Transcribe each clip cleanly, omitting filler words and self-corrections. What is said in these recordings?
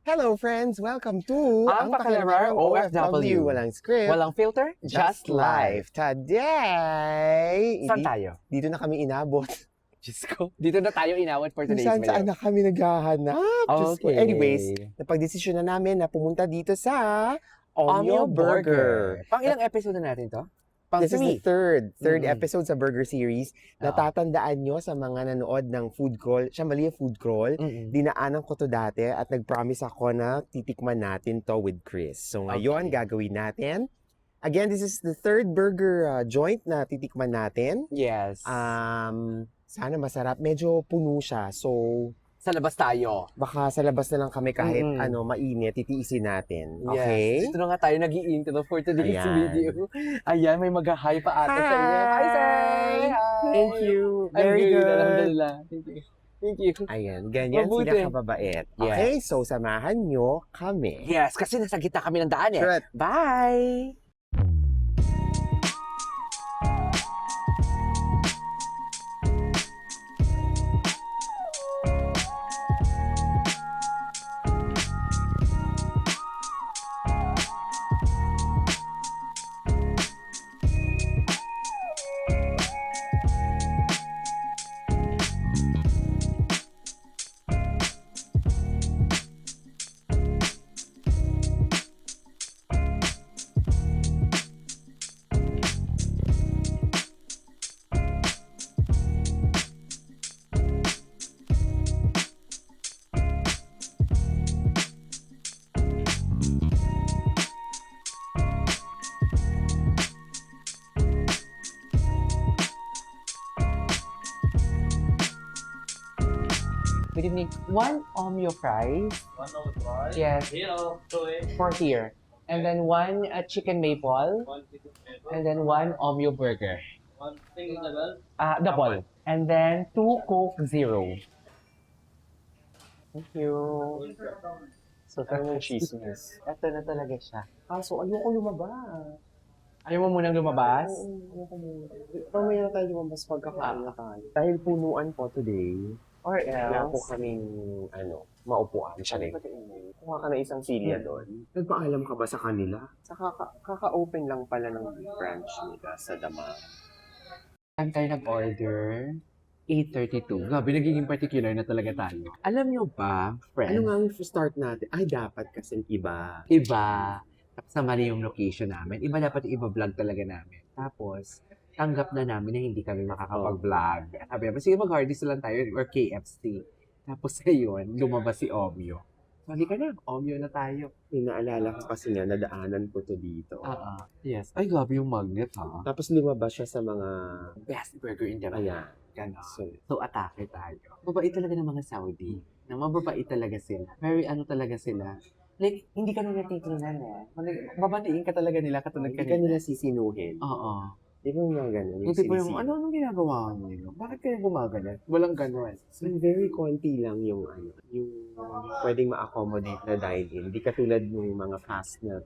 Hello friends! Welcome to Ang Pakalarar OFW. Walang script, Walang filter, just life. Today, Saan tayo? dito na kami inabot. Diyos ko. Dito na tayo inawat for Kung today's saan video. na kami naghahanap. Diyos ko. Okay. Anyways, napag-desisyon na namin na pumunta dito sa Omyo Burger. Pang ilang episode na natin to? Pang This is the 3. third episode sa burger series. Natatandaan nyo sa mga nanood ng food crawl, Shambhalia Food Crawl, dinaanan ko to dati at nag-promise ako na titikman natin to with Chris. So ngayon, gagawin natin. Again, this is the third burger joint na titikman natin. Yes. Sana masarap. Medyo puno siya. So, Sa labas tayo. baka sa labas na lang kami kahit mainit, titiisin natin. Okay? Yes. Dito na nga tayo nag-i-intro for today's Ayan. video. Ayan, may mag-hi pa ata sa inyo. Hi! Hi, sir! Hi! Thank you. I'm Very good. Alhamdulillah. Thank you. Thank you. Ayan, ganyan Mabuti. sila kababait. Okay, so samahan nyo kami. Yes, kasi nasa gitna kami ng daan eh. Correct. Bye! Good evening. One Omyo fries. One of fries. Yes, Here also a for here. And then one chicken maple. one chicken flavor, And then one Omyo burger. one single level. Double. And then two Coke Zero. Thank you. So, Ano yung chismis? Ito na talaga siya. Kaso, ayoko lumabas. Ayaw mo munang lumabas? Mamaya na tayo lumabas pagkakain na tayo. Dahil punuan po today, Or wala po else? kaming, maupuan. Siya rin. Kuha ka na isang silya doon. Nagpaalam ka ba sa kanila? Sa kaka-open lang pala ng branch nila sa Damang. Saan tayo nag-order? 8:32. Grabe, nagiging particular na talaga tayo. Alam nyo ba, friends? Ano nga ang start natin? Ay, dapat kasi iba. Iba. Tapos na mali yung location namin. Iba dapat iba-vlog talaga namin. Tapos, tanggap na namin na hindi kami makakapag-vlog. Sabi namin, sige mag-Hardee's lang tayo or KFC. Tapos ayun, lumabas si Omyo. So, halika na. Omyo na tayo. Inaalala ko kasi nga, nadaanan ko to dito. Yes. Ay, grabe yung magnet, ha? Tapos lumabas siya sa mga, Best burger in the world. ayan. Ganon. So, So, atake tayo. Mabait talaga ng mga Saudi. Na mababait talaga sila. Very talaga sila. Like, hindi ka nila titingnan eh. Babatiin ka talaga nila katulad hindi ka kanila. nila sisinuhin. Oo. Di ba yung ganun? Yung tipo yung, anong ginagawa niyo? Bakit kayo gumagana? Walang ganun. So, very konti lang yung yung pwedeng ma-accommodate na dine-in. Hindi katulad ng mga fast na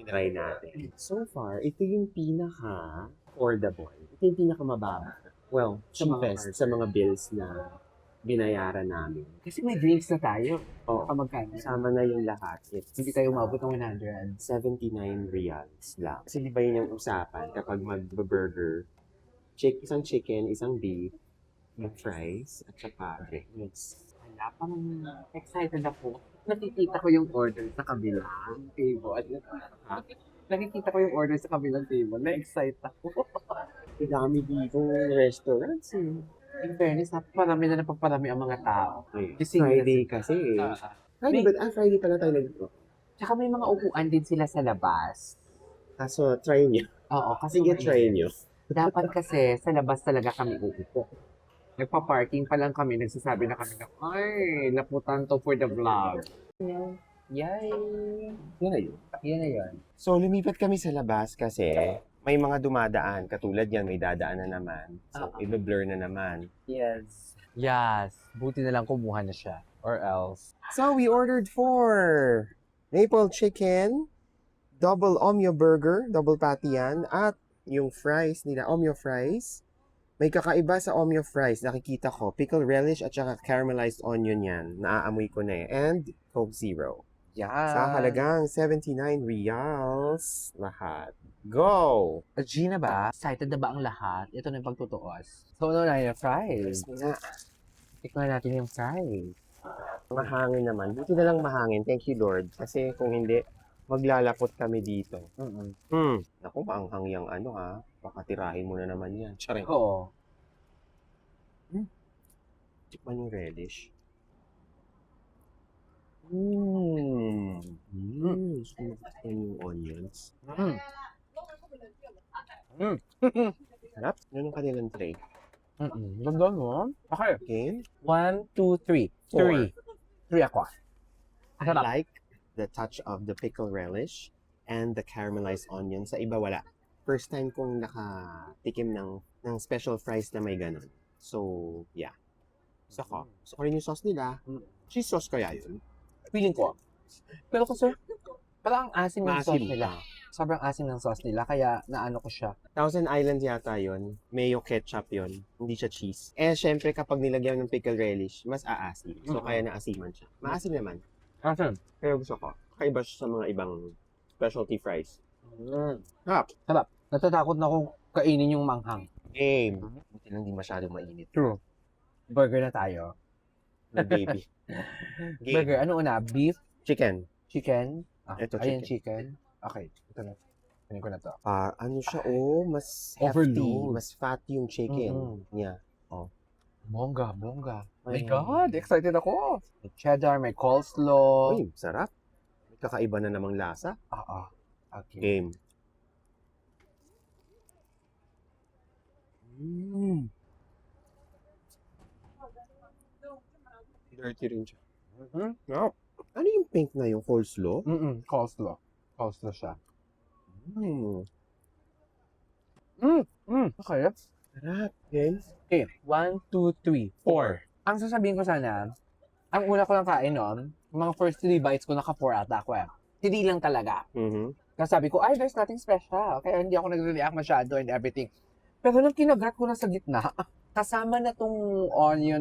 try natin. So far, ito yung pinaka-affordable. Ito yung pinaka-mababa. Well, Sa mga cheapest sa mga bills na binayaran namin. Kasi may drinks na tayo. Oo. Kamagkano. Kasama na yung lahat. It's Hindi tayo umabot ng 100. 79 riyals lang. Kasi di ba yun yung usapan kapag mag-burger? Isang chicken, isang beef, yung fries, at saka drinks. Wala pa excited ako. Nakikita ko yung order sa kabilang table. Nakikita ko yung order sa kabilang table. Na-excite ako. Ang dami dito restaurants eh. In fairness, napaparami na napaparami ang mga tao. Kasi Friday kasi eh. Friday ba? Friday pala tayo nag Tsaka may mga upuan din sila sa labas. Kaso, try nyo. Oo, kasi Sige, try nyo. dapat kasi sa labas talaga kami uupo. Nagpa-parking pa lang kami, nagsasabi na kami na, ay, naputan to for the vlog. Yay! Yan na yun. Yan na yun. So, lumipat kami sa labas kasi may mga dumadaan. Katulad yan, may dadaan na naman. So, i-blur na naman. Yes. Yes. Buti na lang kumuha na siya. Or else. So, we ordered for maple chicken, double Omyo burger, double patty yan, at yung fries nila, Omyo fries. May kakaiba sa Omyo fries, nakikita ko, pickle relish at saka caramelized onion yan. Naaamoy ko na eh. And Coke Zero. Yan. Sa halagang 79 reals lahat. Go! Gina ba? Excited na ba ang lahat? Ito na yung pagtutuos. So, ano na yung fries? Na, Tikman natin yung fries. mahangin naman. Buti na lang mahangin. Thank you, Lord. Kasi kung hindi, maglalapot kami dito. Naku, maanghang yung ano ha. Baka tirahin mo na naman yan. Charing. Oo. Tikman yung relish. Sumakit yung onions. Sarap. Yun ang kanilang tray. Ganda mo. Okay. Okay? 1, 2, 3. Four. 3 ako. I Sarap. like the touch of the pickle relish and the caramelized onion. Sa iba wala. First time kong nakatikim ng special fries na may ganun. So, yeah. Gusto ko. Gusto ko rin yung sauce nila. Cheese sauce kaya yun? Feeling ko. Pero kasi, parang ang asim ng sauce Maasim. nila. Sobrang asim ng sauce nila, kaya naano ko siya. Thousand Island yata yun. Mayo ketchup yun. Hindi siya cheese. Eh, syempre kapag nilagyan ng pickle relish, mas aasim. So, kaya naasiman siya. Maasim naman. Asim. Pero gusto ko. Kaiba siya sa mga ibang specialty fries. Sarap. Natatakot na akong kainin yung manghang. Game. Buti lang hindi masyadong mainit. True. Burger na tayo. My baby. Game. Burger, ano una? Beef? Chicken. Chicken? Ito, Ayan, chicken. Okay, ito na. Kunin ko na to. Ano siya, mas Overload. hefty. Mas fat yung chicken. Yeah. Bongga. My Ay. God, excited ako. May cheddar, may coleslaw. Uy, sarap. May kakaiba na namang lasa. Okay. Game. Dirty rin siya. No. Ano yung pink na yung coleslaw? Coleslaw. Coleslaw siya. Okay. Sarap. Game. Okay, 1, 2, 3, 4. Ang sasabihin ko sana, ang una ko lang kain nun, mga first 3 bites ko, naka 4 ata ako eh. Hindi lang talaga. Kasi sabi ko, there's nothing special. Kaya hindi ako nagre-react masyado and everything. Pero nung kinagat ko na sa gitna, kasama na tong onion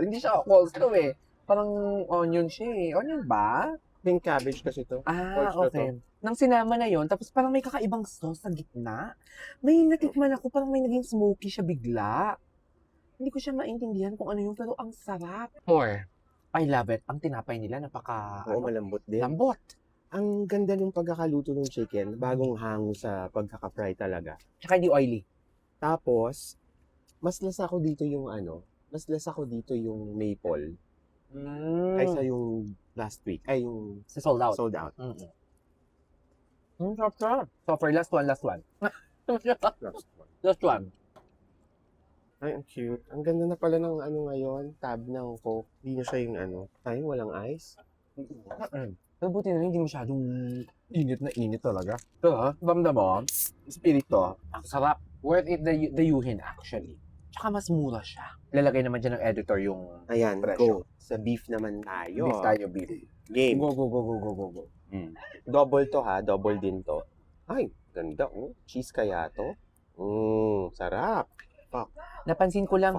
hindi siya coleslaw eh. Parang onion siya eh. Onion ba? Pink cabbage kasi to. Coleslaw Okay. Nang sinama na yon, tapos parang may kakaibang sauce sa gitna. May natikman ako, parang may naging smoky siya bigla. Hindi ko siya maintindihan kung ano yun, pero ang sarap. 4. I love it. Ang tinapay nila, Oo, malambot din. lambot. Ang ganda ng pagkakaluto ng chicken, bagong hango sa pagkaka-fry talaga. Tsaka hindi oily. Tapos, mas lasa ko dito yung maple kaysa yung last week. Ay, yung Sa sold out. sold out. Sarap. So for last one. Last one. Ay, ang cute. Ang ganda na pala ng ngayon, tab ng Coke. Hindi na siya yung ay, walang ice. Pero buti na hindi masyadong init talaga. Ito bamda mo, spirit to, ang sarap. Worth it dayuhin actually. Tsaka mas mura siya. Lalagay naman dyan ng editor yung Ayan, presyo. go. Sa beef naman tayo. Beef tayo, beef. Game. Go. Double to ha, double din to. Ay, ganda oh. Cheese kaya to? Sarap. Napansin ko lang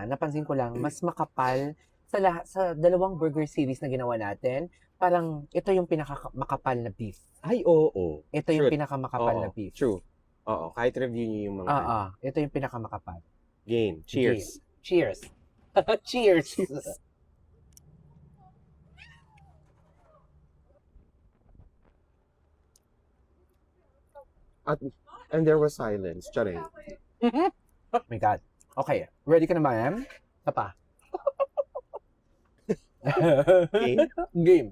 napansin ko lang, mas makapal sa dalawang burger series na ginawa natin, parang ito yung pinakamakapal na beef. Ay, oo. Ito yung Truth. pinakamakapal na Oo, beef. True. Oo, kahit review niyo yung mga Ito yung pinakamakapal. game. Cheers. Cheers. Cheers. And there was silence. Charing. Oh my God. Okay. Ready ka na ba, Em? Papa. Game? Game.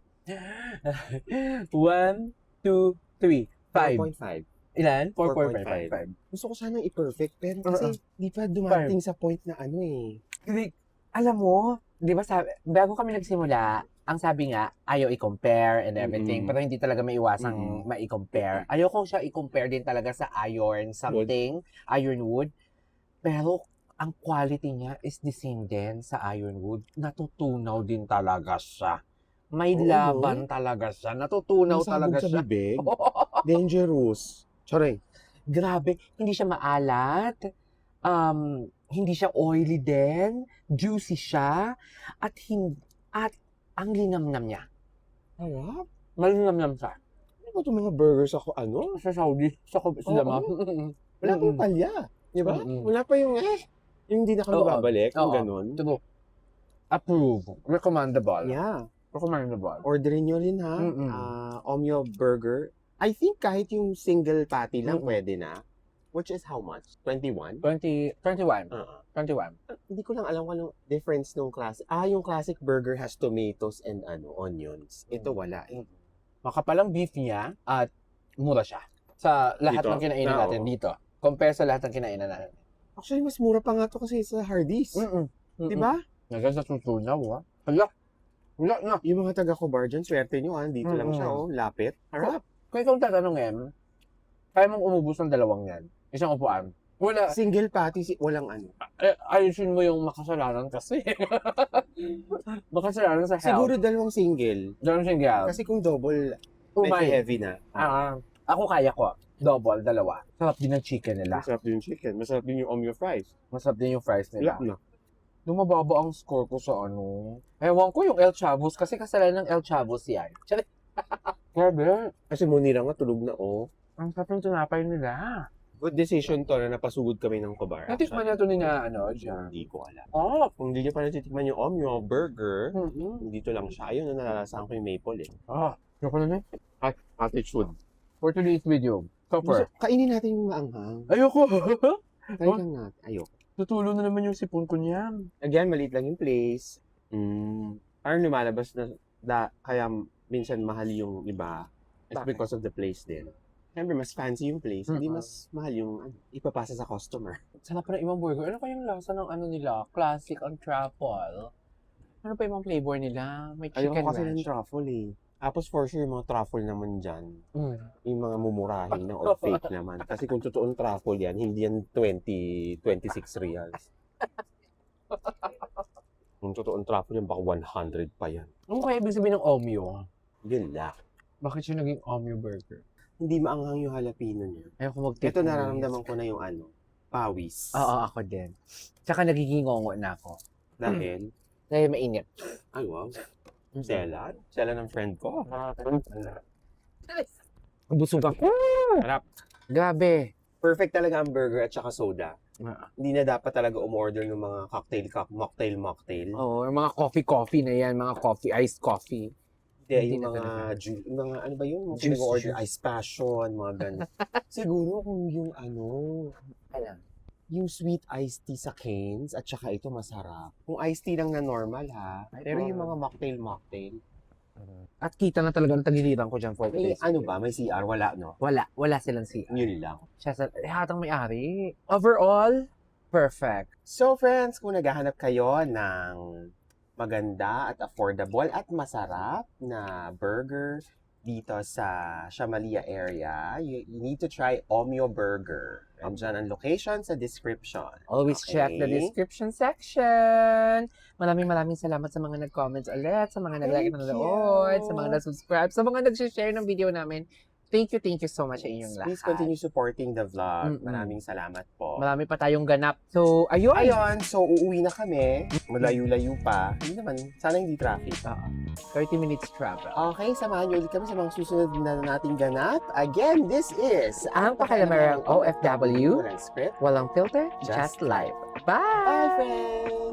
1, 2, 3, 5. 4.5. Ilan? 4.5. 4.5. Gusto ko sanang i-perfect, pero kasi di pa dumating sa point na Hindi, alam mo, di ba bago kami nagsimula, ang sabi nga, ayaw i-compare and everything, pero hindi talaga maiwasang ma-i-compare. Ayaw ko siya i-compare din talaga sa iron something, ironwood. Pero ang quality niya is the same din sa ironwood. Natutunaw din talaga siya. May laban talaga siya. Natutunaw talaga sa siya. bibig. Dangerous. Charing. Grabe, hindi siya maalat. Hindi siya oily din. Juicy siya. At ang linamnam niya. Harap. Malinam-nam siya. Ano ba itong mga burgers ako, Sa Saudi, sa sila ma. Wala pang palya. Di ba? Wala pa yung yung hindi na kami Oo. babalik, yung Oo. ganun. Diba? Approve. Recommendable. Yeah. Recommendable. Orderin nyo rin ha. Omyo Burger. I think kahit yung single patty lang pwede na. Which is how much? 21? 21. Uh-uh. 21. Hindi ko lang alam kung anong difference nung classic. Yung classic burger has tomatoes and onions. Ito wala eh. Makapalang beef niya at mura siya. Sa lahat Dito? ng kinainan Oo. natin dito. Compare sa lahat ng kinainan natin. Actually, mas mura pa nga to kasi sa Hardee's. Di ba? Nagan sa susunaw, ha? Hala. Wala na. Yung mga taga-Cobar dyan, swerte nyo dito lang siya lapit. Harap. Kung ikaw tatanungin, kaya mong umubos ng dalawang yan. Isang upuan. Wala. Single patty, walang Ayusin mo yung makasalanan kasi. Makasalanan sa health. Siguro dalawang single. Dalawang single. Kasi kung double, medyo Umay. heavy na. Ako kaya ko. Double, dalawa. Sarap din ng chicken nila. Masarap din yung chicken. Masarap din yung omyo fries. Masarap din yung fries nila. Wala na. Nung mababa ang score ko sa ewan ko yung El Chavos kasi kasalanan ng El Chavos yan. Grabe. Kasi munira nga tulog na Ang sarap ng tinapay nila. Good decision to na napasugod kami ng Cobar. Natikman na ito ni na, dyan. Hindi ko alam. Kung Kung hindi nyo pa natitikman yung omyo burger, dito lang siya. Ayun, nalalasahan ko yung maple eh. Yung ko na Attitude. For today's video. Super. Kainin natin yung maanghang. Ayoko. Try lang natin. Ayoko. Tutulo na naman yung sipon ko niyan. Again, maliit lang yung place. Parang lumalabas na kaya minsan mahal yung iba. It's Bakit? because of the place din. Siyempre, mas fancy yung place. Hindi mas mahal yung ipapasa sa customer. Sarap pa ng ibang burger. Ano kayang lasa ng nila? Classic on truffle. Ano pa ibang flavor nila? May Ayoko chicken kasi ng ranch. truffle eh. Tapos for sure, yung mga truffle naman dyan, yung mga mumurahin na or fake naman. Kasi kung totoong truffle yan, hindi yan 26 reals. Kung totoong truffle yan, baka 100 pa yan. Ano kaya ibig sabihin ng omyo? Yun lang. Bakit siya naging omyo burger? Hindi maanghang yung jalapeno niya. Ayoko mag-tip. Ito nararamdaman ko na yung pawis. Oo, ako din. Tsaka nagiging ngongo na ako. Dahil, Dahil mainit. ay wow, Stella. Stella ng friend ko. Busog ako. Harap. Grabe. Perfect talaga ang burger at saka soda. Hindi na dapat talaga umorder ng mga mocktail. Oo, yung mga coffee na yan. Mga coffee, iced coffee. Hindi, Hindi yung na mga, talaga. yung mga, ano ba yun? Juice, Nag-order juice. ice passion, mga ganun. Siguro kung yung yung sweet iced tea sa Cane's at saka ito masarap. Kung iced tea lang na normal ha. Pero yung mga mocktail. At kita na talagang tagiliran ko dyan for May today's ano video. ba? May CR? Wala, no? Wala silang siya. Yun lang. Siya sa hatang may-ari. Overall, perfect. So friends, kung naghahanap kayo ng maganda at affordable at masarap na burger dito sa Shamalia area, you need to try Omyo Burger. Andyan ang location sa description. Always Okay. check the description section. Maraming salamat sa mga nag-comments ulit, sa mga nag-like Thank na nanood, you. sa mga nag-subscribe, sa mga nag-share ng video namin. Thank you so much sa inyong lahat. Please continue supporting the vlog. Mm-mm. Maraming salamat po. Marami pa tayong ganap. So, ayun. Ayun, so uuwi na kami. Malayo-layo pa. Hindi naman, sana hindi traffic. 30 minutes travel. Okay, samahan niyo ulit kami sa mga susunod na nating ganap. Again, this is Ang Pakalamarang OFW. Walang script. Walang filter, Just just life. Bye! Bye, friends!